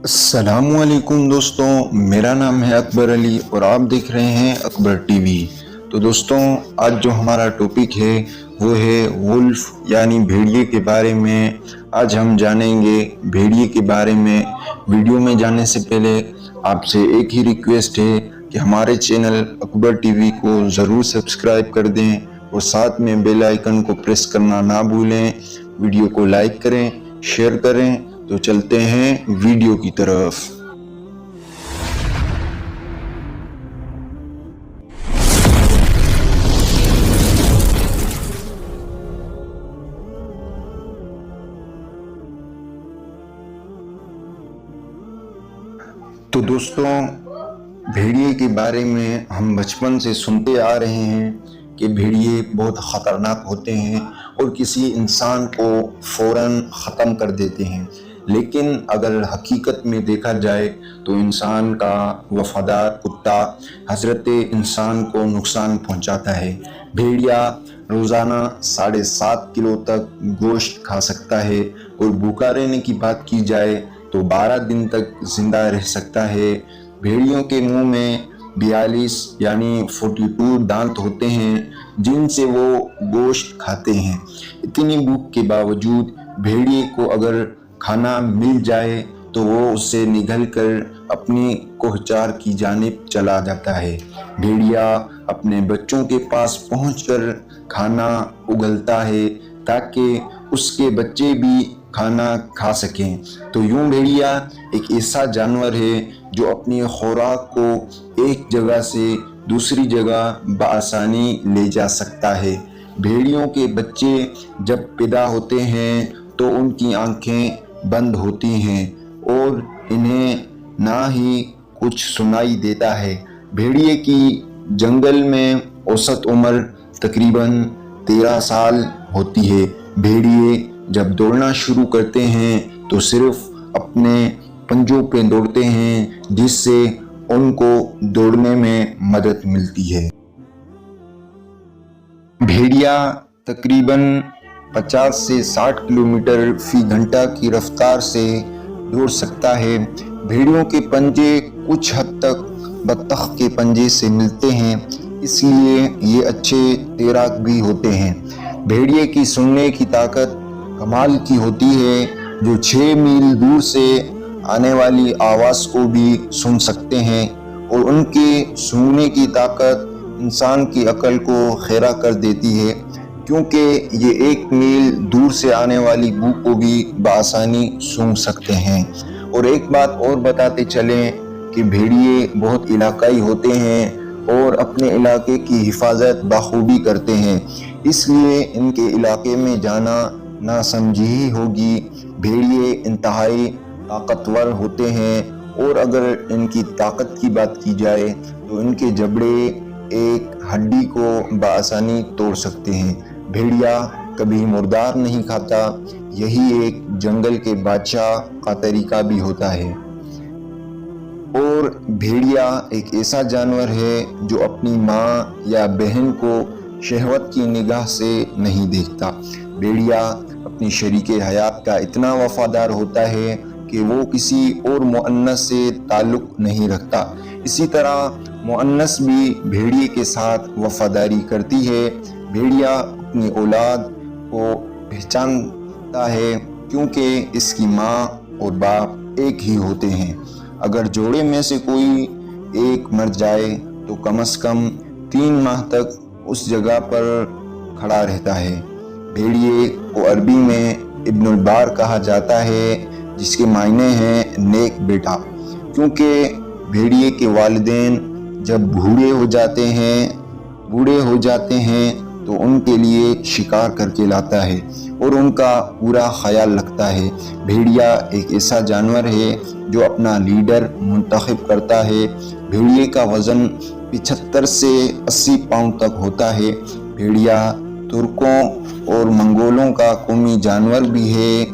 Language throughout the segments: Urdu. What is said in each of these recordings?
السلام علیکم دوستوں، میرا نام ہے اکبر علی اور آپ دیکھ رہے ہیں اکبر ٹی وی۔ تو دوستوں، آج جو ہمارا ٹاپک ہے وہ ہے وولف یعنی بھیڑیے کے بارے میں۔ آج ہم جانیں گے بھیڑیے کے بارے میں۔ ویڈیو میں جانے سے پہلے آپ سے ایک ہی ریکویسٹ ہے کہ ہمارے چینل اکبر ٹی وی کو ضرور سبسکرائب کر دیں اور ساتھ میں بیل آئیکن کو پریس کرنا نہ بھولیں۔ ویڈیو کو لائک کریں، شیئر کریں۔ تو چلتے ہیں ویڈیو کی طرف۔ تو دوستوں، بھیڑیے کے بارے میں ہم بچپن سے سنتے آ رہے ہیں کہ بھیڑیے بہت خطرناک ہوتے ہیں اور کسی انسان کو فوراً ختم کر دیتے ہیں، لیکن اگر حقیقت میں دیکھا جائے تو انسان کا وفادار کتا حضرت انسان کو نقصان پہنچاتا ہے۔ بھیڑیا روزانہ 7.5 کلو تک گوشت کھا سکتا ہے اور بھوکا رہنے کی بات کی جائے تو 12 دن تک زندہ رہ سکتا ہے۔ بھیڑیوں کے منہ میں 42 یعنی 42 دانت ہوتے ہیں جن سے وہ گوشت کھاتے ہیں۔ اتنی بھوک کے باوجود بھیڑیے کو اگر کھانا مل جائے تو وہ اسے نگل کر اپنی کوہچار کی جانب چلا جاتا ہے۔ بھیڑیا اپنے بچوں کے پاس پہنچ کر کھانا اگلتا ہے تاکہ اس کے بچے بھی کھانا کھا سکیں۔ تو یوں بھیڑیا ایک ایسا جانور ہے جو اپنی خوراک کو ایک جگہ سے دوسری جگہ بآسانی لے جا سکتا ہے۔ بھیڑیوں کے بچے جب پیدا ہوتے ہیں تو ان کی آنکھیں بند ہوتی ہیں اور انہیں نہ ہی کچھ سنائی دیتا ہے۔ بھیڑیے کی جنگل میں اوسط عمر تقریباً 13 سال ہوتی ہے۔ بھیڑیے جب دوڑنا شروع کرتے ہیں تو صرف اپنے پنجوں پہ دوڑتے ہیں، جس سے ان کو دوڑنے میں مدد ملتی ہے۔ بھیڑیا تقریباً 50 سے 60 کلومیٹر فی گھنٹہ کی رفتار سے دوڑ سکتا ہے۔ بھیڑیوں کے پنجے کچھ حد تک بطخ کے پنجے سے ملتے ہیں، اس لیے یہ اچھے تیراک بھی ہوتے ہیں۔ بھیڑیے کی سننے کی طاقت کمال کی ہوتی ہے، جو 6 میل دور سے آنے والی آواز کو بھی سن سکتے ہیں، اور ان کے سونگنے کی طاقت انسان کی عقل کو خیرہ کر دیتی ہے، کیونکہ یہ 1 میل دور سے آنے والی بو کو بھی بآسانی سونگ سکتے ہیں۔ اور ایک بات اور بتاتے چلیں کہ بھیڑیے بہت علاقائی ہوتے ہیں اور اپنے علاقے کی حفاظت بخوبی کرتے ہیں، اس لیے ان کے علاقے میں جانا ناسمجھی ہی ہوگی۔ بھیڑیے انتہائی طاقتور ہوتے ہیں اور اگر ان کی طاقت کی بات کی جائے تو ان کے جبڑے ایک ہڈی کو بآسانی توڑ سکتے ہیں۔ بھیڑیا کبھی مردار نہیں کھاتا، یہی ایک جنگل کے بادشاہ کا طریقہ بھی ہوتا ہے۔ اور بھیڑیا ایک ایسا جانور ہے جو اپنی ماں یا بہن کو شہوت کی نگاہ سے نہیں دیکھتا۔ بھیڑیا اپنی شریک حیات کا اتنا وفادار ہوتا ہے کہ وہ کسی اور مؤنث سے تعلق نہیں رکھتا۔ اسی طرح مؤنث بھی بھیڑیے کے ساتھ وفاداری کرتی ہے۔ بھیڑیا اپنی اولاد کو پہچانتا ہے کیونکہ اس کی ماں اور باپ ایک ہی ہوتے ہیں۔ اگر جوڑے میں سے کوئی ایک مر جائے تو کم از کم 3 ماہ تک اس جگہ پر کھڑا رہتا ہے۔ بھیڑیے کو عربی میں ابن البار کہا جاتا ہے، جس کے معنی ہیں نیک بیٹا، کیونکہ بھیڑیے کے والدین جب بوڑھے ہو جاتے ہیں تو ان کے لیے شکار کر کے لاتا ہے اور ان کا پورا خیال رکھتا ہے۔ بھیڑیا ایک ایسا جانور ہے جو اپنا لیڈر منتخب کرتا ہے۔ بھیڑیے کا وزن 75 سے 80 پاؤنڈ تک ہوتا ہے۔ بھیڑیا ترکوں اور منگولوں کا قومی جانور بھی ہے۔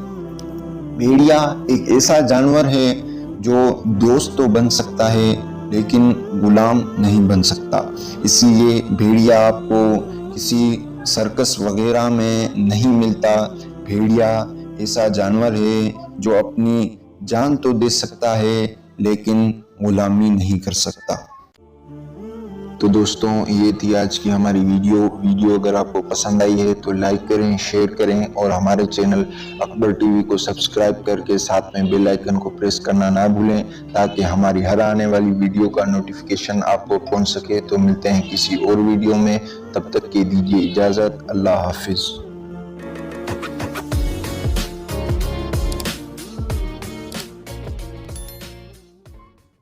بھیڑیا ایک ایسا جانور ہے جو دوست تو بن سکتا ہے لیکن غلام نہیں بن سکتا، اس لیے بھیڑیا آپ کو کسی سرکس وغیرہ میں نہیں ملتا۔ بھیڑیا ایسا جانور ہے جو اپنی جان تو دے سکتا ہے لیکن غلامی نہیں کر سکتا۔ تو دوستوں یہ تھی آج کی ہماری ویڈیو اگر آپ کو پسند آئی ہے تو لائک کریں، شیئر کریں اور ہمارے چینل اکبر ٹی وی کو سبسکرائب کر کے ساتھ میں بیل آئیکن کو پریس کرنا نہ بھولیں تاکہ ہماری ہر آنے والی ویڈیو کا نوٹیفیکیشن آپ کو پہنچ سکے۔ تو ملتے ہیں کسی اور ویڈیو میں، تب تک کے دیجیے اجازت، اللہ حافظ۔